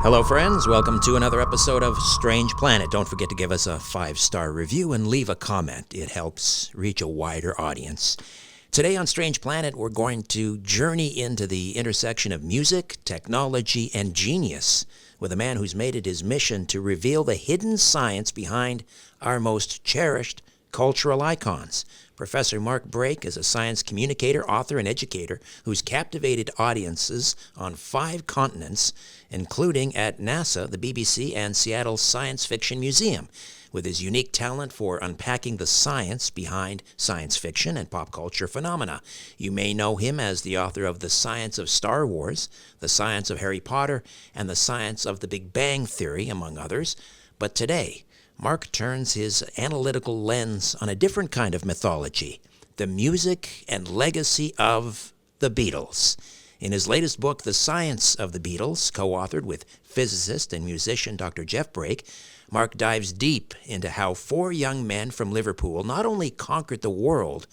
Hello, friends. Welcome to another episode of Strange Planet. Don't forget to give us a 5-star review and leave a comment. It helps reach a wider audience. Today on Strange Planet, we're going to journey into the intersection of music, technology, and genius with a man who's made it his mission to reveal the hidden science behind our most cherished cultural icons. Professor Mark Brake is a science communicator, author, and educator who's captivated audiences on 5 continents, including at NASA, the BBC, and Seattle's Science Fiction Museum. With his unique talent for unpacking the science behind science fiction and pop culture phenomena. You may know him as the author of The Science of Star Wars, The Science of Harry Potter, and The Science of the Big Bang Theory, among others. But today, Mark turns his analytical lens on a different kind of mythology, the music and legacy of the Beatles. In his latest book, The Science of the Beatles, co-authored with physicist and musician Dr. Jeff Brake, Mark dives deep into how 4 young men from Liverpool not only conquered the world,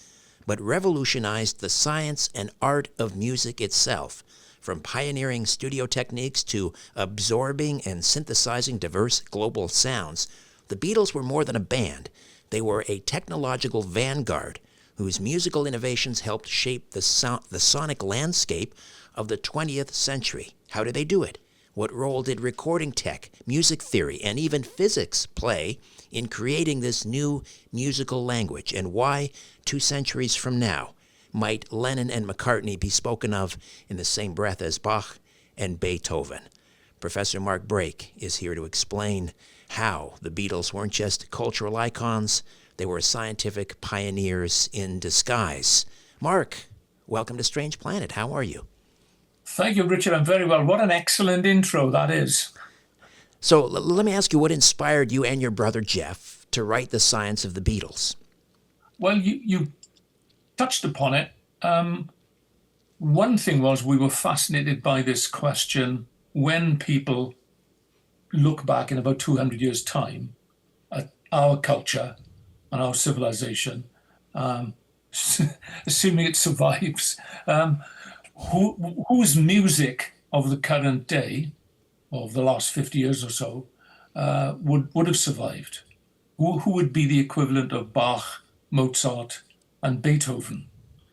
but revolutionized the science and art of music itself, from pioneering studio techniques to absorbing and synthesizing diverse global sounds. The Beatles were more than a band. They were a technological vanguard whose musical innovations helped shape the sonic landscape of the 20th century. How did they do it? What role did recording tech, music theory, and even physics play in creating this new musical language? And why, 2 centuries from now, might Lennon and McCartney be spoken of in the same breath as Bach and Beethoven? Professor Mark Brake is here to explain how the Beatles weren't just cultural icons, they were scientific pioneers in disguise. Mark, welcome to Strange Planet. How are you? Thank you, Richard. I'm very well. What an excellent intro that is. So let me ask you, what inspired you and your brother Jeff to write The Science of the Beatles? Well, you touched upon it. One thing was we were fascinated by this question when people look back in about 200 years' time at our culture and our civilization, assuming it survives, whose music of the current day, of the last 50 years or so, would have survived? Who would be the equivalent of Bach, Mozart, and Beethoven?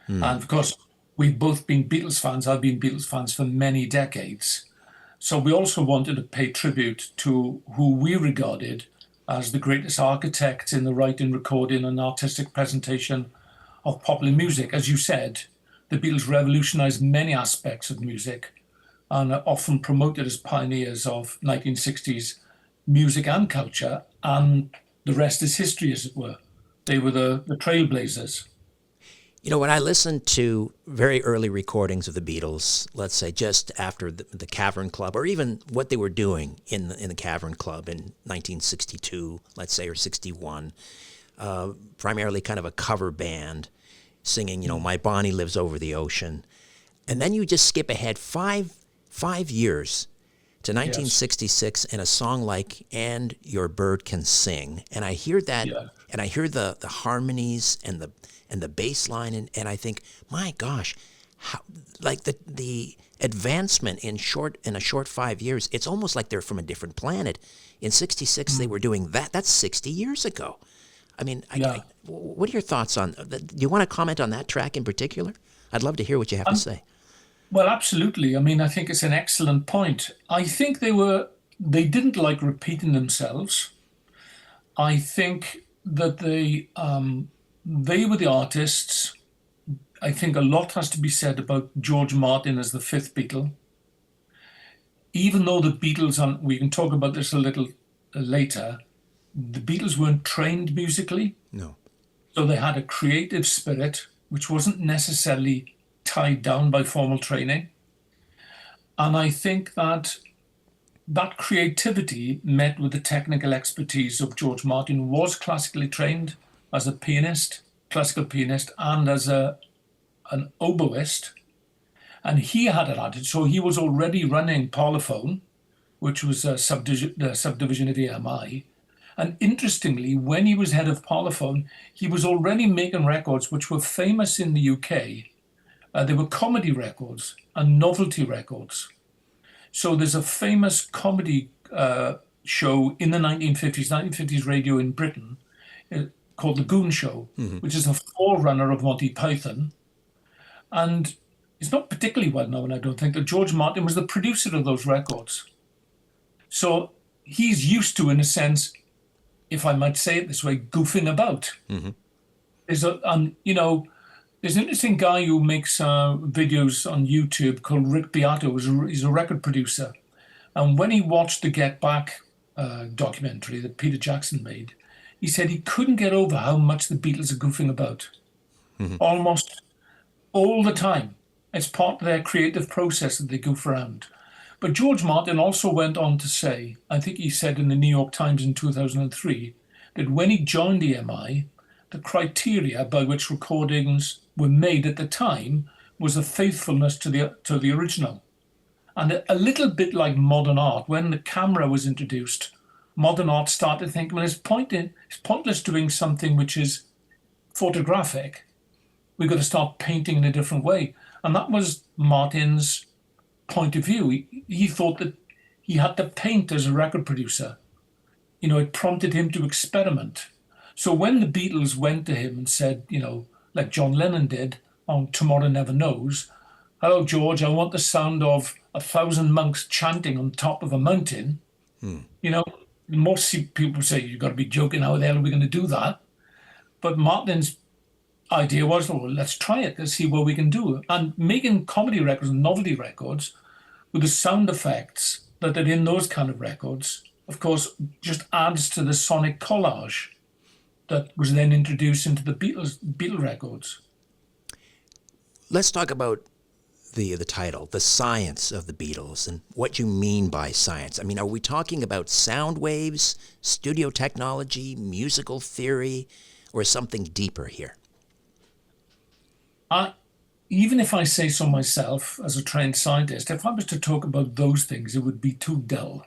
And of course, we've both been Beatles fans. I've been Beatles fans for many decades. So we also wanted to pay tribute to who we regarded as the greatest architects in the writing, recording, and artistic presentation of popular music. As you said, the Beatles revolutionized many aspects of music and are often promoted as pioneers of 1960s music and culture, and the rest is history, as it were. They were the trailblazers. You know, when I listened to very early recordings of the Beatles, let's say just after the Cavern Club, or even what they were doing in the Cavern Club in 1962, let's say, or 61, primarily kind of a cover band, singing, My Bonnie Lives Over the Ocean. And then you just skip ahead five years to 1966 and a song like And Your Bird Can Sing. And I hear that, and I hear the harmonies and the bass line, and I think, my gosh, how, like the advancement in a short 5 years, it's almost like they're from a different planet. In 66, they were doing that. That's 60 years ago. I mean, what are your thoughts on that? Do you want to comment on that track in particular? I'd love to hear what you have to say. Well, absolutely. I mean, I think it's an excellent point. I think they didn't like repeating themselves. I think that they were the artists. I think a lot has to be said about George Martin as the 5th Beatle. Even though the Beatles, we can talk about this a little later, the Beatles weren't trained musically. No. So they had a creative spirit, which wasn't necessarily tied down by formal training. And I think that creativity met with the technical expertise of George Martin, who was classically trained as a pianist, classical pianist, and as an oboist. And he had an attitude. So he was already running Parlophone, which was a subdivision of EMI. And interestingly, when he was head of Parlophone, he was already making records which were famous in the UK. They were comedy records and novelty records. So there's a famous comedy show in the 1950s radio in Britain called The Goon Show, which is a forerunner of Monty Python. And it's not particularly well known, I don't think, that George Martin was the producer of those records. So he's used to, in a sense, if I might say it this way, goofing about. There's an interesting guy who makes videos on YouTube called Rick Beato. He's a record producer. And when he watched the Get Back documentary that Peter Jackson made, he said he couldn't get over how much the Beatles are goofing about. Almost all the time. It's part of their creative process that they goof around. But George Martin also went on to say, I think he said in the New York Times in 2003, that when he joined EMI, the criteria by which recordings were made at the time was a faithfulness to the original. And a little bit like modern art, when the camera was introduced, modern art started to think, well, it's pointless doing something which is photographic. We've got to start painting in a different way. And that was Martin's point of view. He thought that he had to paint as a record producer. It prompted him to experiment. So when the Beatles went to him and said, like John Lennon did on Tomorrow Never Knows, hello, George, I want the sound of 1,000 monks chanting on top of a mountain. Most people say, you've got to be joking, how the hell are we going to do that? But Martin's idea was, well, let's try it, let's see what we can do. And making comedy records and novelty records with the sound effects that are in those kind of records, of course, just adds to the sonic collage that was then introduced into the Beatle records. Let's talk about the title, The Science of the Beatles, and what you mean by science. I mean, are we talking about sound waves, studio technology, musical theory, or something deeper here? Even if I say so myself as a trained scientist, if I was to talk about those things, it would be too dull.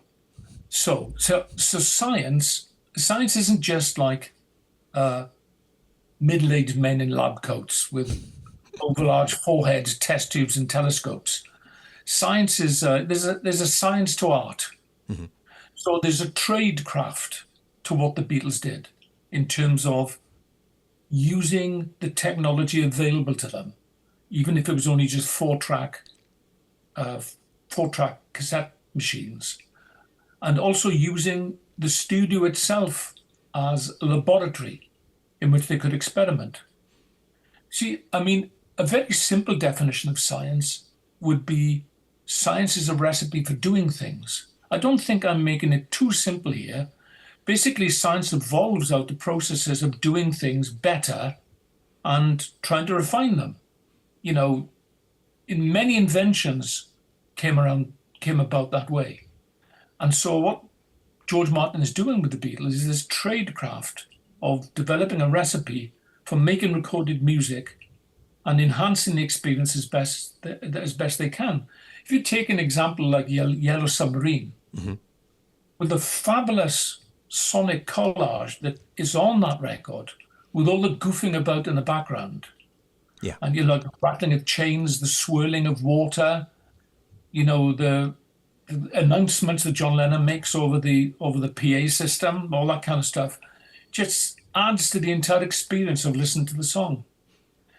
So science isn't just like middle-aged men in lab coats with overlarge foreheads, test tubes, and telescopes. Science is there's a science to art. So there's a tradecraft to what the Beatles did in terms of using the technology available to them, even if it was only just four-track cassette machines, and also using the studio itself as a laboratory in which they could experiment. See, I mean, a very simple definition of science would be science is a recipe for doing things. I don't think I'm making it too simple here. Basically, science evolves out the processes of doing things better and trying to refine them. In many inventions came about that way. And so what George Martin is doing with the Beatles is this tradecraft of developing a recipe for making recorded music and enhancing the experience as best they can. If you take an example like Yellow Submarine, with the fabulous sonic collage that is on that record, with all the goofing about in the background, and the rattling of chains, the swirling of water, the announcements that John Lennon makes over the PA system, all that kind of stuff, just adds to the entire experience of listening to the song.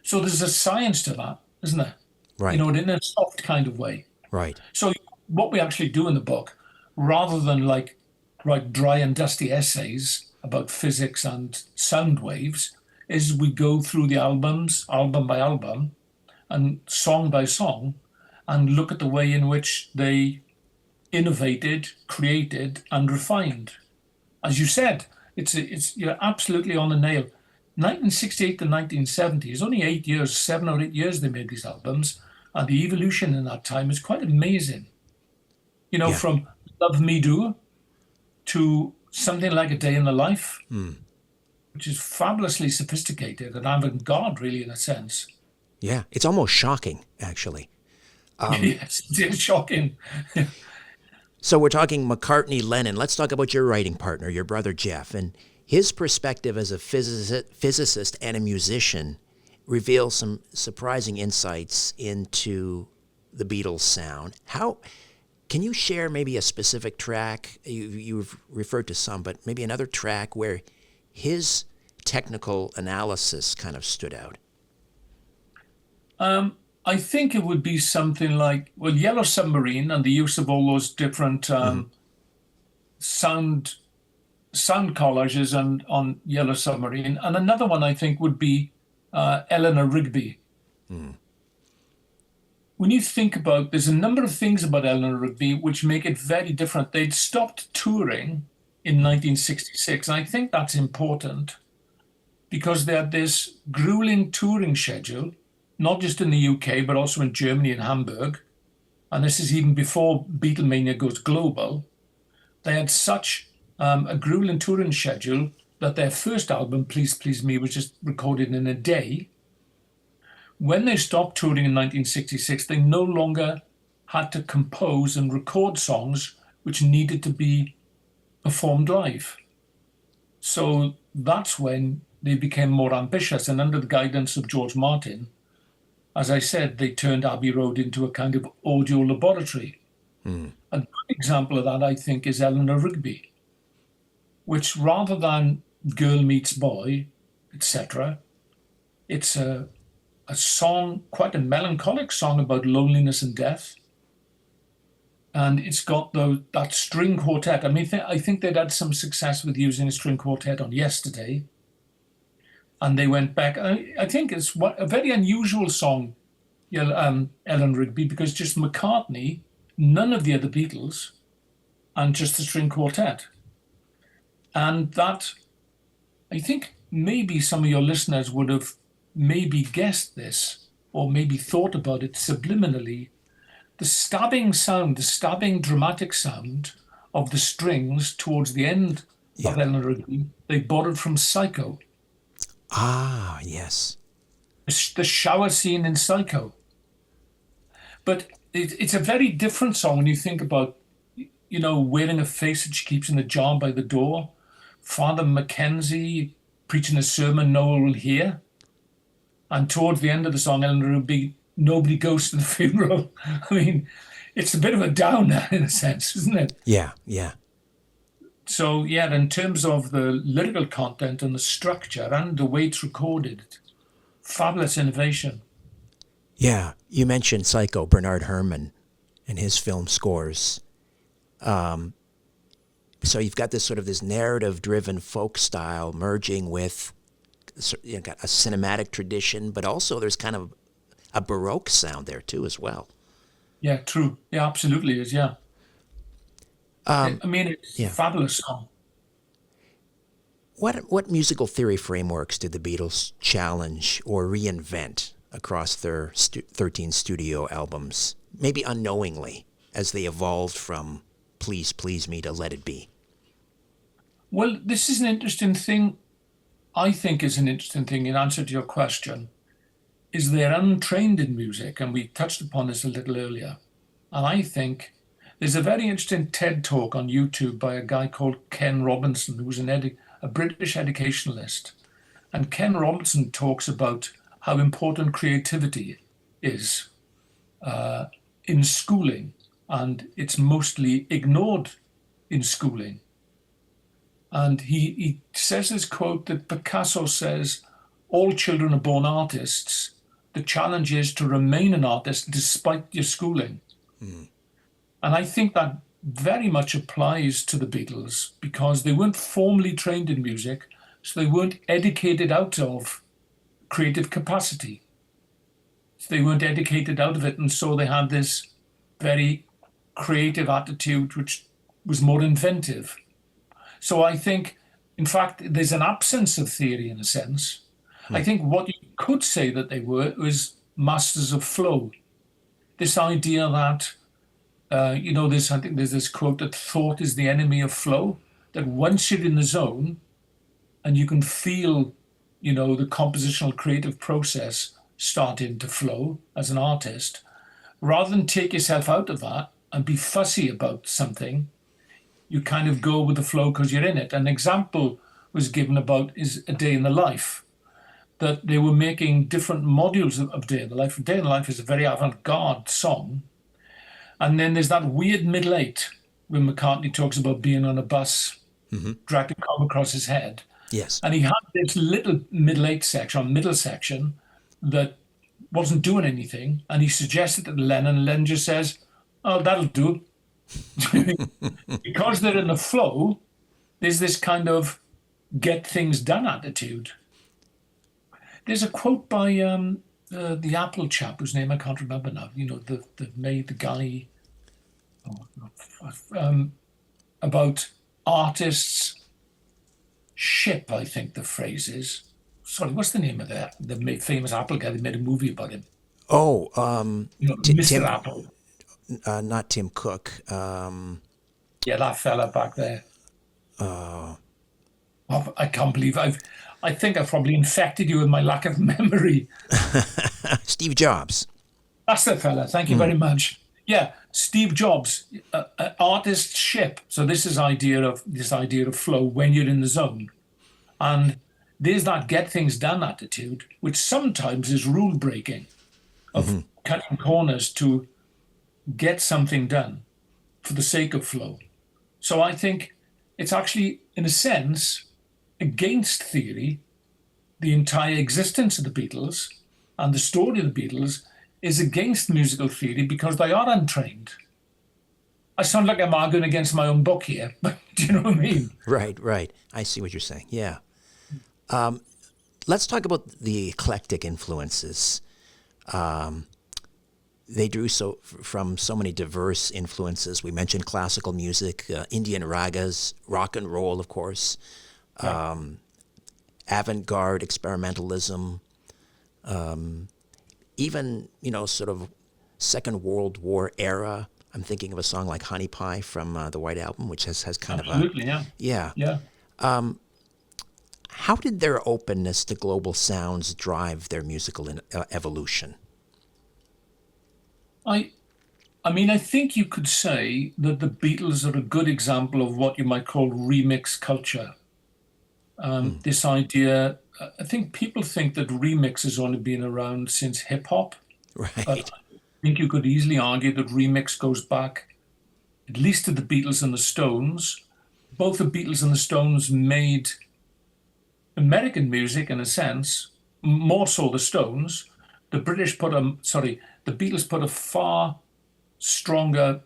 So there's a science to that, isn't there? Right. In a soft kind of way. Right. So what we actually do in the book, rather than write dry and dusty essays about physics and sound waves, is we go through the albums, album by album, and song by song, and look at the way in which they innovated, created, and refined. As you said, you're absolutely on the nail. 1968 to 1970 is only 8 years, 7 or 8 years they made these albums, and the evolution in that time is quite amazing. From Love Me Do to something like A Day in the Life, which is fabulously sophisticated and avant-garde, really, in a sense. Yeah, it's almost shocking, actually. Yes, it's shocking. So we're talking McCartney, Lennon. Let's talk about your writing partner, your brother Jeff, and his perspective as a physicist and a musician reveals some surprising insights into the Beatles' sound. How Can you share maybe a specific track? You've referred to some, but maybe another track where his technical analysis kind of stood out? I think it would be something like, well, Yellow Submarine and the use of all those different sound collages on Yellow Submarine. And another one I think would be Eleanor Rigby. When you think about, there's a number of things about Eleanor Rigby which make it very different. They'd stopped touring in 1966, and I think that's important because they had this grueling touring schedule, not just in the UK, but also in Germany and Hamburg. And this is even before Beatlemania goes global. They had such a grueling touring schedule that their first album, Please Please Me, was just recorded in a day. When they stopped touring in 1966, they no longer had to compose and record songs which needed to be performed live. So that's when they became more ambitious. And under the guidance of George Martin, as I said, they turned Abbey Road into a kind of audio laboratory. A good example of that, I think, is Eleanor Rigby, which rather than Girl Meets Boy, etc., it's a song, quite a melancholic song about loneliness and death. And it's got that string quartet. I mean, I think they'd had some success with using a string quartet on Yesterday. And they went back. I think it's a very unusual song, Ellen Rigby, because just McCartney, none of the other Beatles, and just the string quartet. And that, I think maybe some of your listeners would have maybe guessed this, or maybe thought about it subliminally. The stabbing sound, the stabbing dramatic sound of the strings towards the end of Eleanor Rigby, they borrowed from Psycho. Ah, yes. The shower scene in Psycho. But it's a very different song when you think about, wearing a face that she keeps in a jar by the door, Father Mackenzie preaching a sermon no one will hear. And towards the end of the song, Eleanor Rigby, nobody goes to the funeral. I mean, it's a bit of a downer in a sense, isn't it? Yeah, yeah. So, in terms of the lyrical content and the structure and the way it's recorded, fabulous innovation. Yeah, you mentioned Psycho, Bernard Herrmann, and his film scores. So you've got this narrative-driven folk style merging with got a cinematic tradition, but also there's kind of a baroque sound there too as well. Yeah, true. Yeah, absolutely is, yeah. It's a fabulous song. What musical theory frameworks did the Beatles challenge or reinvent across their 13 studio albums, maybe unknowingly, as they evolved from Please Please Me to Let It Be? Well, this is an interesting thing, I think is an interesting thing in answer to your question, is they're untrained in music, and we touched upon this a little earlier. And I think there's a very interesting TED talk on YouTube by a guy called Ken Robinson, who's a British educationalist. And Ken Robinson talks about how important creativity is in schooling, and it's mostly ignored in schooling. And he says this quote that Picasso says, all children are born artists. The challenge is to remain an artist despite your schooling. And I think that very much applies to the Beatles because they weren't formally trained in music, so they weren't educated out of creative capacity. So they weren't educated out of it, and so they had this very creative attitude which was more inventive. So I think, in fact, there's an absence of theory in a sense. I think what you could say that they were was masters of flow. This idea that, I think there's this quote that thought is the enemy of flow, that once you're in the zone and you can feel, the compositional creative process starting to flow as an artist, rather than take yourself out of that and be fussy about something, you kind of go with the flow because you're in it. An example was given about is A Day in the Life, that they were making different modules of Day in the Life. Day in the Life is a very avant-garde song, And then there's that weird middle eight when McCartney talks about being on a bus, dragging a comb across his head. Yes. And he had this little middle eight section, or middle section, that wasn't doing anything. And he suggested that Lennon just says, oh, that'll do. Because they're in the flow, there's this kind of get things done attitude. There's a quote by the Apple chap whose name I can't remember now. You know, the guy about artists ship, I think the phrase is. Sorry, what's the name of the famous Apple guy? They made a movie about him. Oh, Mr. Apple. Not Tim Cook. Yeah, that fella back there. I can't believe I think I've probably infected you with my lack of memory. Steve Jobs. That's the fella. Thank you very much. Yeah, Steve Jobs, artist ship. So this idea of flow when you're in the zone, and there's that get things done attitude, which sometimes is rule breaking, of cutting corners to get something done for the sake of flow. So I think it's actually, in a sense, against theory. The entire existence of the Beatles and the story of the Beatles is against musical theory because they are untrained. I sound like I'm arguing against my own book here, but do you know what I mean? Right. I see what you're saying. Yeah. Let's talk about the eclectic influences. They drew from so many diverse influences. We mentioned classical music, Indian ragas, rock and roll, of course, avant-garde experimentalism, even, sort of Second World War era. I'm thinking of a song like Honey Pie from the White Album, which has kind Absolutely, of a... Yeah. How did their openness to global sounds drive their musical evolution? I mean, I think you could say that the Beatles are a good example of what you might call remix culture. This idea, I think people think that remix has only been around since hip hop. Right. But I think you could easily argue that remix goes back at least to the Beatles and the Stones. Both the Beatles and the Stones made American music in a sense, more so the Stones. The Beatles put a far stronger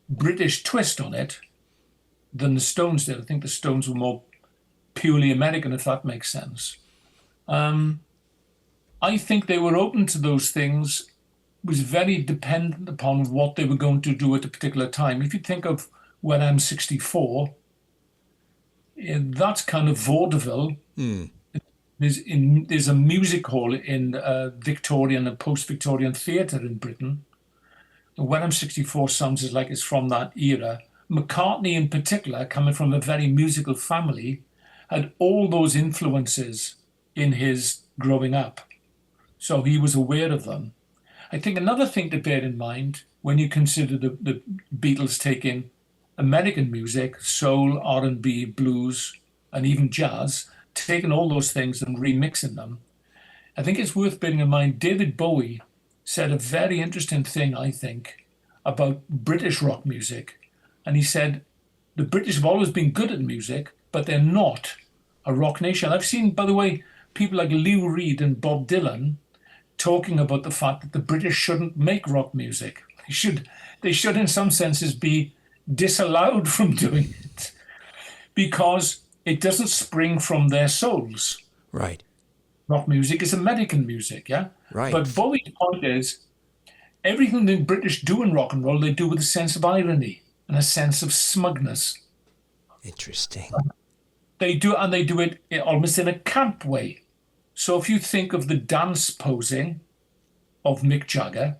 British twist on it than the Stones did. I think the Stones were more purely American, if that makes sense. I think they were open to those things, was very dependent upon what they were going to do at a particular time. If you think of When I'm 64, that's kind of vaudeville. There's a music hall in Victorian and post-Victorian theatre in Britain. When I'm 64 sounds like it's from that era. McCartney in particular, coming from a very musical family, had all those influences in his growing up. So he was aware of them. I think another thing to bear in mind when you consider the Beatles taking American music, soul, R&B, blues, and even jazz, taking all those things and remixing them, I think it's worth bearing in mind David Bowie said a very interesting thing, I think, about British rock music. And he said, the British have always been good at music, but they're not a rock nation. I've seen, by the way, people like Lou Reed and Bob Dylan talking about the fact that the British shouldn't make rock music. They should in some senses be disallowed from doing it because it doesn't spring from their souls. Right. Rock music is American music, yeah? Right. But Bowie's point is, everything the British do in rock and roll, they do with a sense of irony and a sense of smugness. Interesting. They do it almost in a camp way. So if you think of the dance posing of Mick Jagger,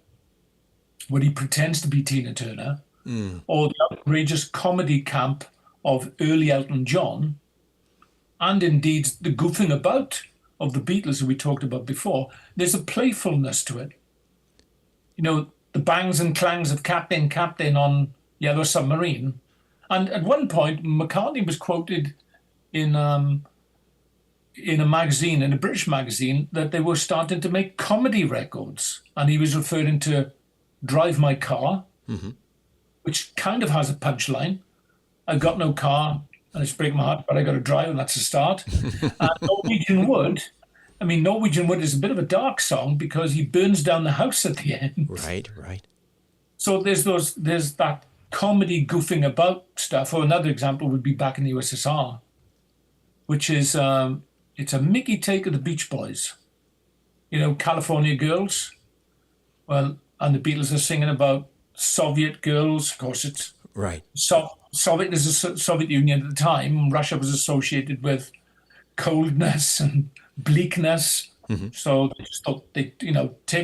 where he pretends to be Tina Turner, or the outrageous comedy camp of early Elton John, and indeed the goofing about of the Beatles, who we talked about before, there's a playfulness to it. You know, the bangs and clangs of Captain Captain on Yellow Submarine. And at one point, McCartney was quoted in a magazine, in a British magazine, that they were starting to make comedy records. And he was referring to Drive My Car which kind of has a punchline. I've got no car and it's breaking my heart, but I got to drive, and that's a start. Norwegian Wood. I mean, Norwegian Wood is a bit of a dark song because he burns down the house at the end. Right, right. So there's that comedy goofing about stuff. Or another example would be Back in the USSR, which is it's a Mickey take of the Beach Boys. You know, California Girls. Well, and the Beatles are singing about Soviet girls. Of course, it's right. Soviet is the Soviet Union at the time. Russia was associated with coldness and bleakness. Mm-hmm. So they just thought taking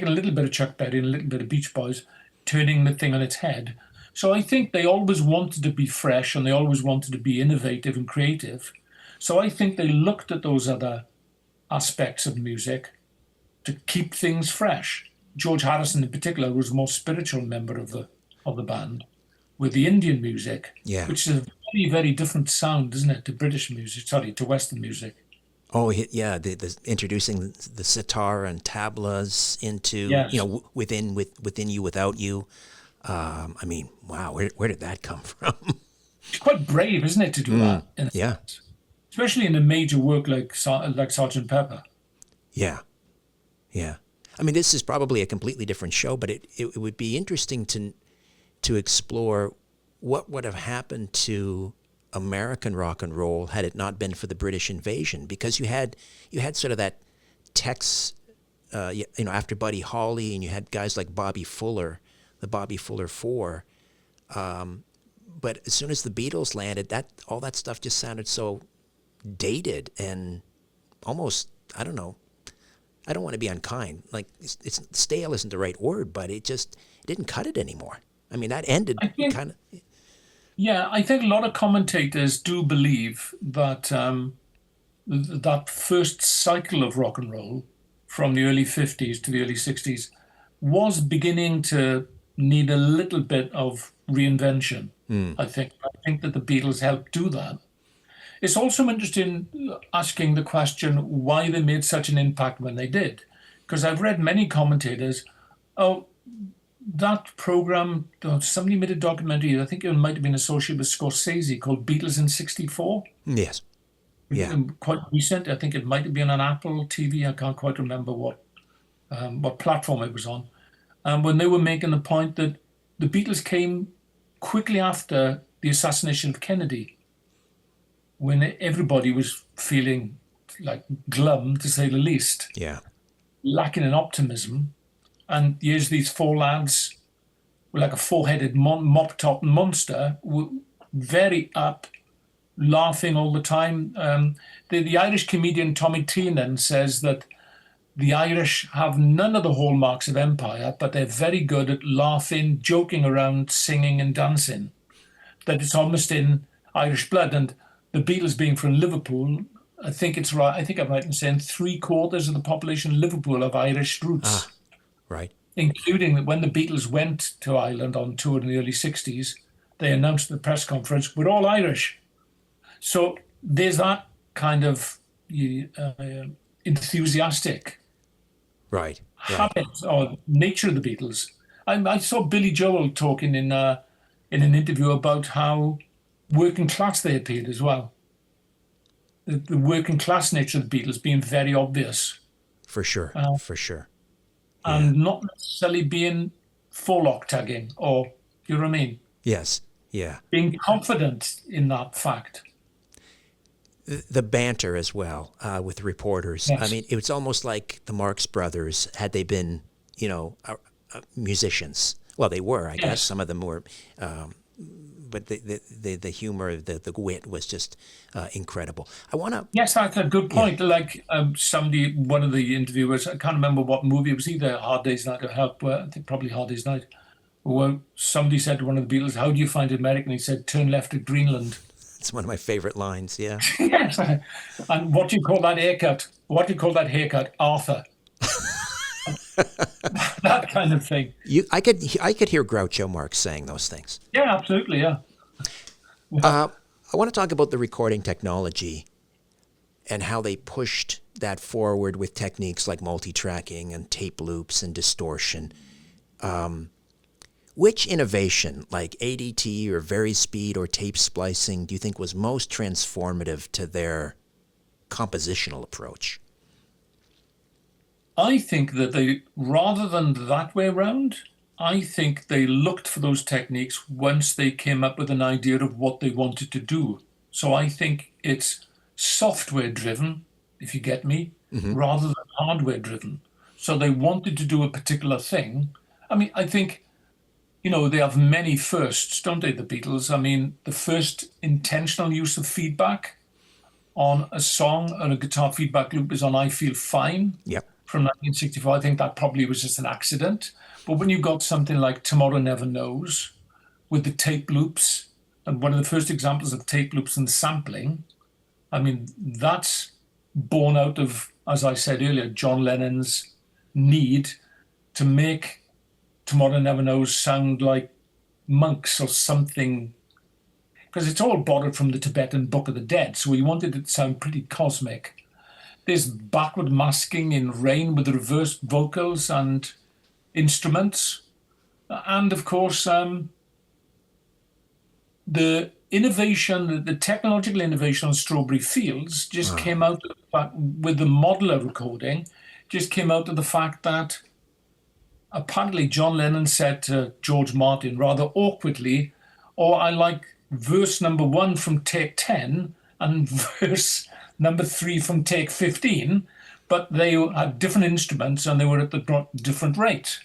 a little bit of Chuck Berry and a little bit of Beach Boys, turning the thing on its head. So I think they always wanted to be fresh and they always wanted to be innovative and creative. So I think they looked at those other aspects of music to keep things fresh. George Harrison in particular was the most spiritual member of the band, with the Indian music, which is a very, very different sound, isn't it, to British music, to Western music. Oh, yeah, the introducing the sitar and tablas into, within you, without you. I mean, wow, where did that come from? It's quite brave, isn't it, to do that? Yeah. Sense. Especially in a major work like Sgt. Pepper. Yeah, yeah. I mean, this is probably a completely different show, but it would be interesting to explore what would have happened to American rock and roll had it not been for the British invasion, because you had sort of that Tex, after Buddy Holly, and you had guys like Bobby Fuller, the Bobby Fuller Four. But as soon as the Beatles landed, all that stuff just sounded so dated and almost, I don't know. I don't want to be unkind. Like, it's stale isn't the right word, but it didn't cut it anymore. I mean, that ended kind of. Yeah, I think a lot of commentators do believe that that first cycle of rock and roll from the early 50s to the early 60s was beginning to need a little bit of reinvention. I think that the Beatles helped do that. It's also interesting asking the question why they made such an impact when they did. Because I've read many commentators, that program, somebody made a documentary, I think it might have been associated with Scorsese, called Beatles in '64. Yes. Yeah. Quite recent. I think it might have been on Apple TV. I can't quite remember what platform it was on. When they were making the point that the Beatles came quickly after the assassination of Kennedy, when everybody was feeling like glum, to say the least. Yeah. Lacking in optimism. And here's these four lads with like a four-headed mop-top monster, very up, laughing all the time. The Irish comedian Tommy Tiernan says that the Irish have none of the hallmarks of empire, but they're very good at laughing, joking around, singing and dancing. That it's almost in Irish blood. And the Beatles being from Liverpool, I think it's right. I think I'm right in saying 3/4 of the population of Liverpool have Irish roots. Right. Including that when the Beatles went to Ireland on tour in the early 60s, they announced at the press conference, we're all Irish. So there's that kind of enthusiastic habit or nature of the Beatles. I saw Billy Joel talking in an interview about how working class they appeared as well. The working class nature of the Beatles being very obvious. For sure, for sure. And not necessarily being forelock tagging, or, you know what I mean? Yes, yeah. Being confident in that fact. The banter as well with reporters. Yes. I mean, it was almost like the Marx Brothers, had they been, musicians. Well, they were, I guess. Some of them were. But the humor, the wit was just incredible. I want to. Yes, that's a good point. Yeah. Like one of the interviewers, I can't remember what movie it was, either Hard Day's Night or Help. I think probably Hard Day's Night. Well, somebody said to one of the Beatles, "How do you find America?" And he said, "Turn left at Greenland." It's one of my favorite lines. Yeah. Yes. And what do you call that haircut? What do you call that haircut, Arthur? That kind of thing. I could hear Groucho Marx saying those things. Yeah, absolutely. Yeah. I want to talk about the recording technology and how they pushed that forward with techniques like multi-tracking and tape loops and distortion. Which innovation, like ADT or vari-speed or tape splicing, do you think was most transformative to their compositional approach? I think that they, rather than that way around, I think they looked for those techniques once they came up with an idea of what they wanted to do. So I think it's software driven, if you get me, rather than hardware driven. So they wanted to do a particular thing. I mean, I think, they have many firsts, don't they, the Beatles? I mean, the first intentional use of feedback on a song and a guitar feedback loop is on I Feel Fine Yep. from 1964. I think that probably was just an accident. But when you got something like Tomorrow Never Knows with the tape loops, and one of the first examples of tape loops and sampling, I mean, that's born out of, as I said earlier, John Lennon's need to make Tomorrow Never Knows sound like monks or something, because it's all borrowed from the Tibetan Book of the Dead. So he wanted it to sound pretty cosmic. There's backward masking in Rain with reverse vocals and instruments. And of course, the innovation, the technological innovation on Strawberry Fields just came out of the fact, with the modular recording, just came out of the fact that apparently John Lennon said to George Martin rather awkwardly, "Oh, I like verse number 1 from take 10 and verse number 3 from take 15, but they had different instruments and they were at the different rate.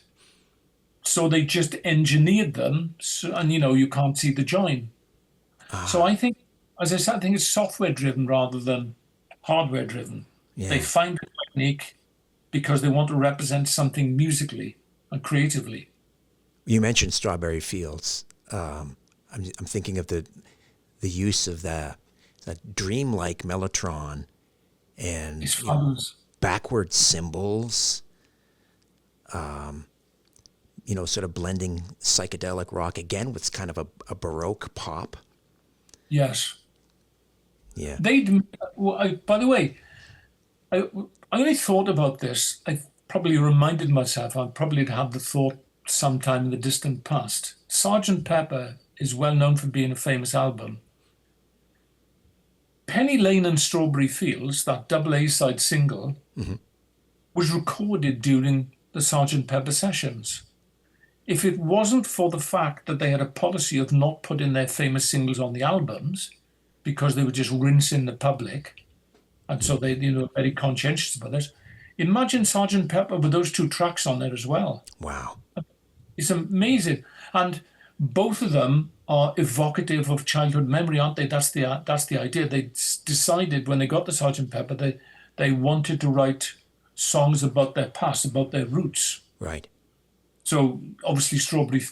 So they just engineered them, and you can't see the join." So I think, as I said, I think it's software driven rather than hardware driven. Yeah. They find a technique because they want to represent something musically and creatively. You mentioned Strawberry Fields. I'm thinking of the use of that dreamlike mellotron and It's fabulous. backward cymbals. Sort of blending psychedelic rock again with kind of a baroque pop. Yes. Yeah. By the way, I only thought about this. I probably reminded myself, I probably had the thought sometime in the distant past. Sergeant Pepper is well known for being a famous album. Penny Lane and Strawberry Fields, that double A-side single, was recorded during the Sergeant Pepper sessions. If it wasn't for the fact that they had a policy of not putting their famous singles on the albums because they were just rinsing the public, and so they, very conscientious about this, imagine Sergeant Pepper with those 2 tracks on there as well. Wow. It's amazing. And both of them are evocative of childhood memory, aren't they? That's the idea. They decided when they got the Sergeant Pepper, they wanted to write songs about their past, about their roots. Right. So obviously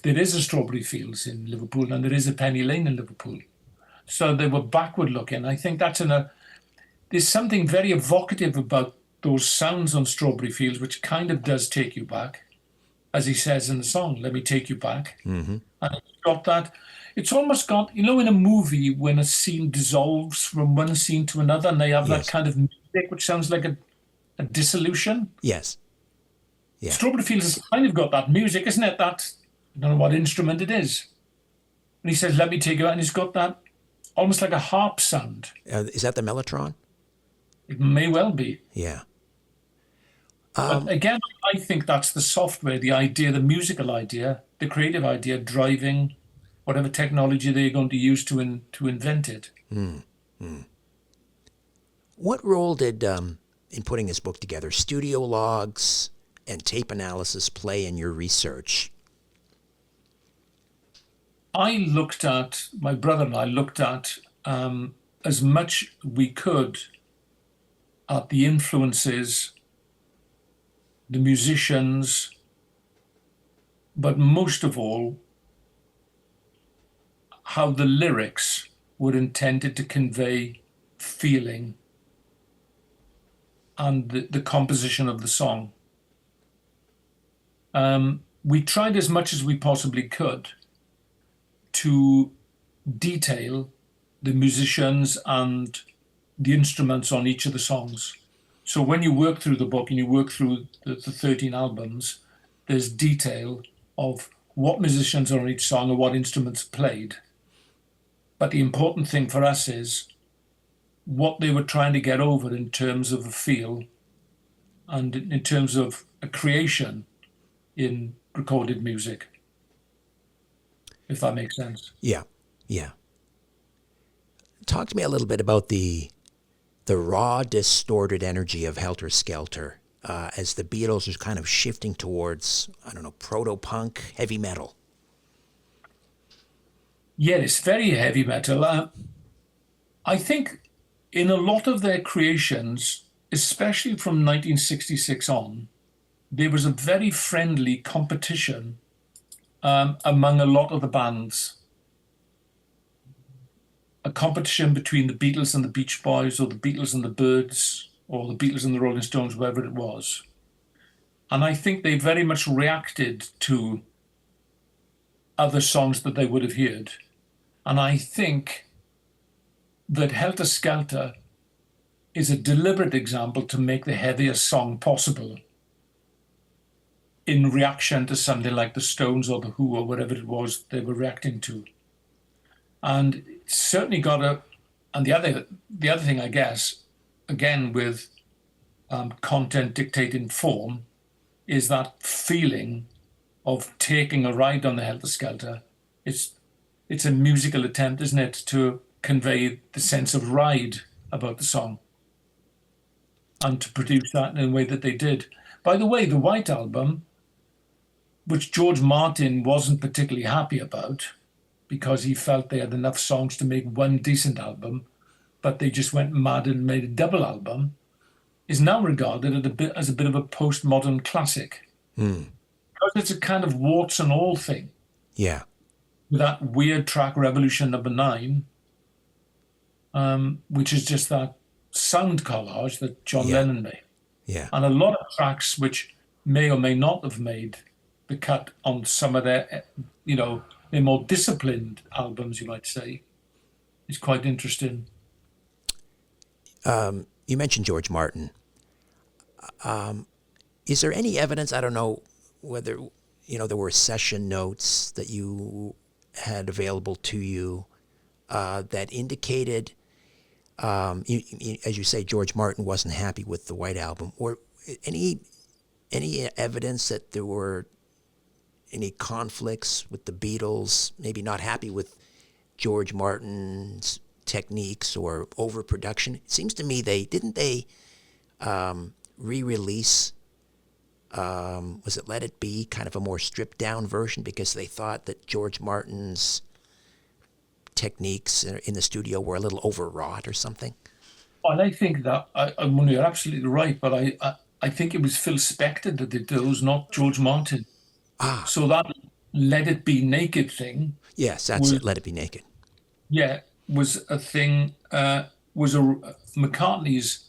there is a Strawberry Fields in Liverpool and there is a Penny Lane in Liverpool. So they were backward looking. I think there's something very evocative about those sounds on Strawberry Fields, which kind of does take you back. As he says in the song, "Let me take you back." Mm-hmm. And it's got that, it's almost got, in a movie when a scene dissolves from one scene to another and they have Yes. that kind of music which sounds like a dissolution. Yes. Yeah. Strawberry Fields has kind of got that music, isn't it? That, I don't know what instrument it is. And he says, "Let me take you out," and he's got that almost like a harp sound. Is that the mellotron? It may well be. Yeah. But again, I think that's the software, the idea, the musical idea, the creative idea driving whatever technology they're going to use to invent it. What role did, in putting this book together, studio logs and tape analysis play in your research? My brother and I looked at as much we could at the influences, the musicians, but most of all, how the lyrics were intended to convey feeling and the composition of the song. We tried as much as we possibly could to detail the musicians and the instruments on each of the songs. So when you work through the book and you work through the 13 albums, there's detail of what musicians are on each song or what instruments played. But the important thing for us is what they were trying to get over in terms of a feel and in terms of a creation in recorded music, if that makes sense. Yeah, yeah. Talk to me a little bit about the raw, distorted energy of Helter Skelter as the Beatles are kind of shifting towards, I don't know, proto-punk, heavy metal. Yeah, it's very heavy metal. I think in a lot of their creations, especially from 1966 on, there was a very friendly competition among a lot of the bands. A competition between the Beatles and the Beach Boys, or the Beatles and the Byrds, or the Beatles and the Rolling Stones, whatever it was. And I think they very much reacted to other songs that they would have heard. And I think that Helter Skelter is a deliberate example to make the heaviest song possible in reaction to something like the Stones or the Who or whatever it was they were reacting to. And it's certainly got a, and the other thing, I guess, again with content dictating form, is that feeling of taking a ride on the Helter Skelter. It's a musical attempt, isn't it, to convey the sense of ride about the song and to produce that in a way that they did. By the way, the White Album, which George Martin wasn't particularly happy about because he felt they had enough songs to make one decent album, but they just went mad and made a double album, is now regarded as a bit of a postmodern classic. Because it's a kind of warts and all thing. Yeah. With that weird track, Revolution Number 9, which is just that sound collage that John Lennon made. Yeah. And a lot of tracks which may or may not have made the cut on some of their, their more disciplined albums, you might say. It's quite interesting. You mentioned George Martin. Is there any evidence, I don't know whether, there were session notes that you had available to you that indicated, as you say, George Martin wasn't happy with the White Album, or any evidence that there were any conflicts with the Beatles, maybe not happy with George Martin's techniques or overproduction? It seems to me they re-release, was it Let It Be, kind of a more stripped down version because they thought that George Martin's techniques in the studio were a little overwrought or something? Well, I think that, you're absolutely right, but I think it was Phil Spector that did those, not George Martin. So that Let It Be Naked thing. Yes, that's it, Let It Be Naked. Yeah, was a thing, McCartney's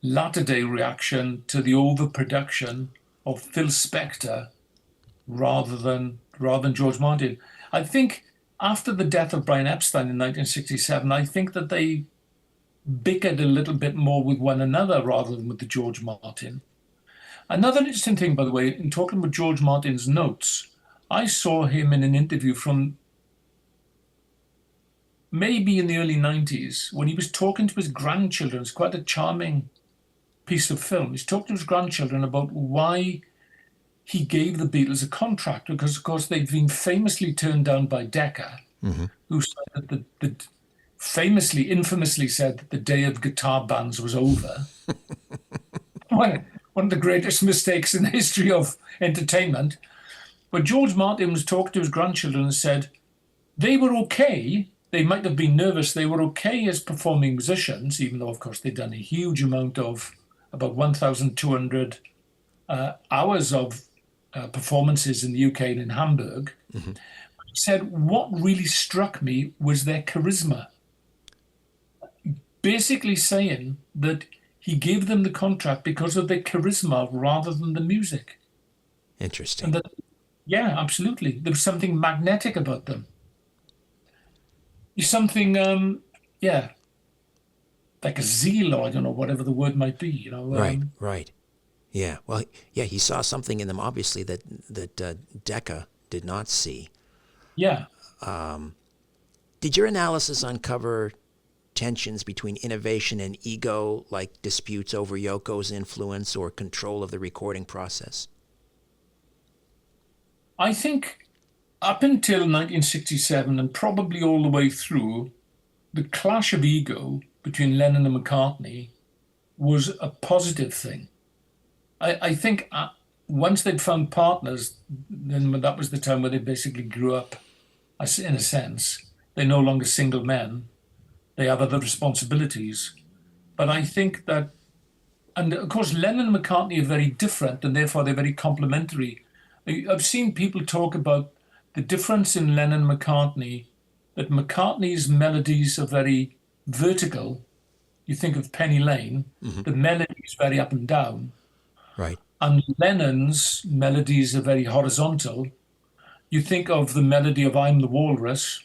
latter-day reaction to the overproduction of Phil Spector rather than George Martin. I think after the death of Brian Epstein in 1967, I think that they bickered a little bit more with one another rather than with the George Martin. Another interesting thing, by the way, in talking about George Martin's notes, I saw him in an interview from maybe in the early 90s when he was talking to his grandchildren. It's quite a charming piece of film. He's talking to his grandchildren about why he gave the Beatles a contract, because, of course, they'd been famously turned down by Decca, who said that infamously said that the day of guitar bands was over. One of the greatest mistakes in the history of entertainment. But George Martin was talking to his grandchildren and said they were okay. They might have been nervous. They were okay as performing musicians, even though, of course, they'd done a huge amount of about 1,200 hours of performances in the UK and in Hamburg. He said, what really struck me was their charisma. Basically saying that he gave them the contract because of their charisma rather than the music. Interesting. And that, yeah, absolutely. There was something magnetic about them. Something, like a zeal, or I don't know, whatever the word might be, Right. Yeah. Well, yeah, he saw something in them, obviously, that Decca did not see. Yeah. Did your analysis uncover tensions between innovation and ego, like disputes over Yoko's influence or control of the recording process? I think up until 1967 and probably all the way through, the clash of ego between Lennon and McCartney was a positive thing. I think once they'd found partners, then that was the time where they basically grew up, in a sense. They're no longer single men. They have other responsibilities. But I think that, and of course, Lennon and McCartney are very different, and therefore they're very complementary. I've seen people talk about the difference in Lennon and McCartney, that McCartney's melodies are very vertical. You think of Penny Lane, the melody is very up and down. Right. And Lennon's melodies are very horizontal. You think of the melody of I'm the Walrus,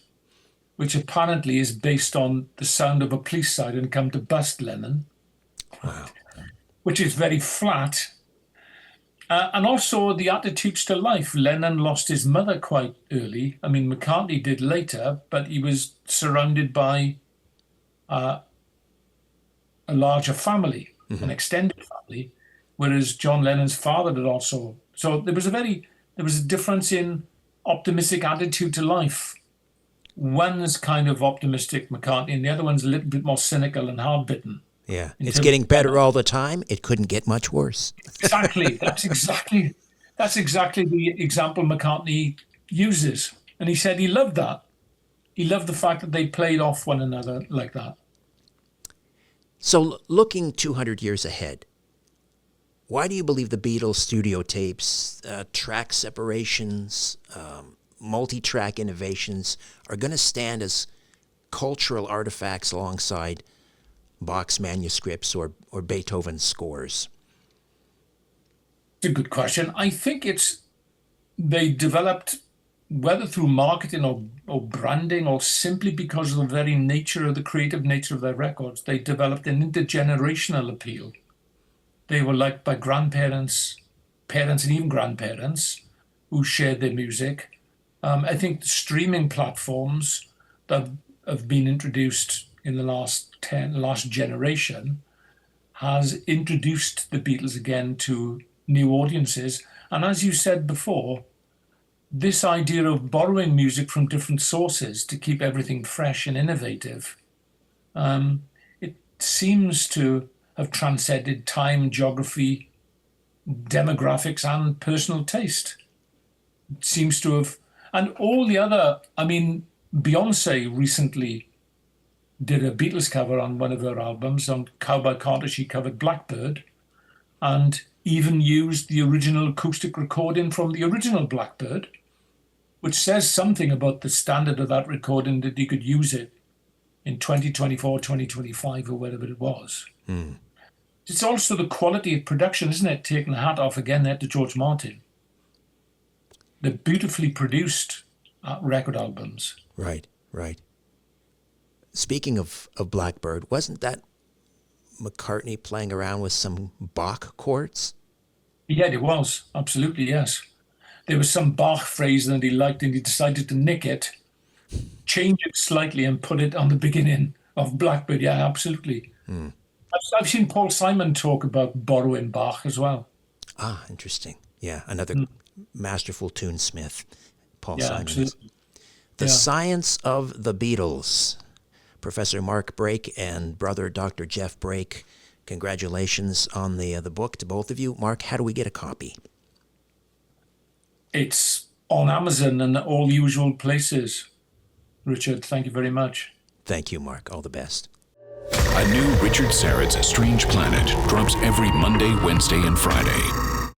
which apparently is based on the sound of a police siren come to bust Lennon. Wow. Which is very flat. And also the attitudes to life. Lennon lost his mother quite early. I mean, McCartney did later, but he was surrounded by a larger family, an extended family, whereas John Lennon's father did also. So there was a difference in optimistic attitude to life. One's kind of optimistic, McCartney, and the other one's a little bit more cynical and hard-bitten. Yeah, it's getting better all the time. It couldn't get much worse. Exactly. That's exactly the example McCartney uses. And he said he loved that. He loved the fact that they played off one another like that. So looking 200 years ahead, why do you believe the Beatles studio tapes, track separations, multi-track innovations are going to stand as cultural artifacts alongside Bach's manuscripts or Beethoven's scores? It's a good question. I think they developed, whether through marketing or branding or simply because of the very nature of the creative nature of their records, they developed an intergenerational appeal. They were liked by grandparents, parents, and even grandparents who shared their music. I think the streaming platforms that have been introduced in the last generation has introduced the Beatles again to new audiences. And as you said before, this idea of borrowing music from different sources to keep everything fresh and innovative, it seems to have transcended time, geography, demographics, and personal taste. It seems to have, and all the other, I mean, Beyonce recently did a Beatles cover on one of her albums. On Cowboy Carter, she covered Blackbird and even used the original acoustic recording from the original Blackbird, which says something about the standard of that recording, that you could use it in 2024, 2025, or whatever it was. It's also the quality of production, isn't it? Taking the hat off again there to George Martin. The beautifully produced record albums. Right. Speaking of Blackbird, wasn't that McCartney playing around with some Bach chords? Yeah, it was. Absolutely, yes. There was some Bach phrase that he liked and he decided to nick it, change it slightly and put it on the beginning of Blackbird. Yeah, absolutely. I've seen Paul Simon talk about borrowing Bach as well. Ah, interesting. Yeah, another masterful tunesmith, Paul Simon. Absolutely. The Science of the Beatles. Professor Mark Brake and brother Dr. Jeff Brake, congratulations on the book to both of you. Mark, how do we get a copy? It's on Amazon and all usual places. Richard, thank you very much. Thank you, Mark. All the best. A new Richard Syrett's Strange Planet drops every Monday, Wednesday, and Friday.